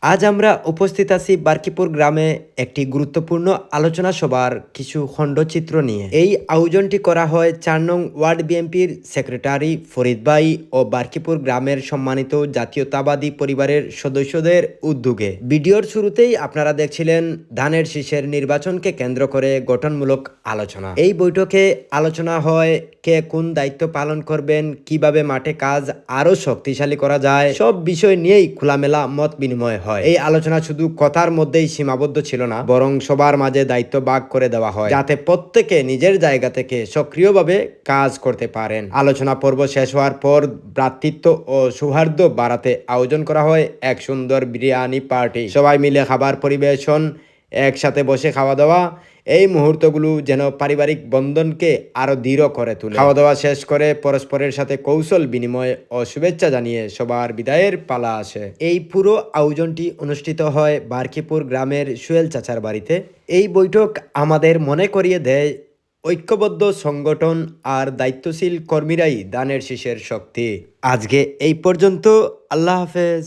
আজ আমরা উপস্থিত আছি বার্কিপুর গ্রামে একটি গুরুত্বপূর্ণ আলোচনা সভার কিছু খণ্ডচিত্র নিয়ে। এই আয়োজনটি করা হয় ৪ নং ওয়ার্ড বিএনপির সেক্রেটারি ফরিদ ভাই ও বার্কিপুর গ্রামের সম্মানিত জাতীয়তাবাদী পরিবারের সদস্যদের উদ্যোগে। ভিডিওর শুরুতেই আপনারা দেখছিলেন ধানের শীষের নির্বাচনকে কেন্দ্র করে গঠনমূলক আলোচনা। এই বৈঠকে আলোচনা হয় কে কোন দায়িত্ব পালন করবেন, কিভাবে মাঠে কাজ আরো শক্তিশালী করা যায়, সব বিষয় নিয়েই খোলামেলা মত বিনিময় হয়। এই আলোচনা শুধু কথার মধ্যেই সীমাবদ্ধ ছিল না, বরং সবার মাঝে দায়িত্ব ভাগ করে দেওয়া হয় যাতে প্রত্যেকে নিজের জায়গা থেকে সক্রিয়ভাবে কাজ করতে পারেন। আলোচনা পর্ব শেষ হওয়ার পর ভ্রাতৃত্ব ও সৌহার্দ্য বাড়াতে আয়োজন করা হয় এক সুন্দর বিরিয়ানি পার্টি। সবাই মিলে খাবার পরিবেশন, একসাথে বসে খাওয়া দাওয়া, এই মুহূর্তগুলো যেন পারিবারিক বন্ধনকে আরো দৃঢ় করে তোলে। খাওয়া দাওয়া শেষ করে পরস্পরের সাথে কৌশল বিনিময় ও শুভেচ্ছা জানিয়ে সবার বিদায়ের পালা আসে। এই পুরো আয়োজনটি অনুষ্ঠিত হয় বার্কিপুর গ্রামের সুয়েল চাচার বাড়িতে। এই বৈঠক আমাদের মনে করিয়ে দেয় ঐক্যবদ্ধ সংগঠন আর দায়িত্বশীল কর্মীরাই ধানের শীষের শক্তি। আজকে এই পর্যন্ত। আল্লাহ হাফেজ।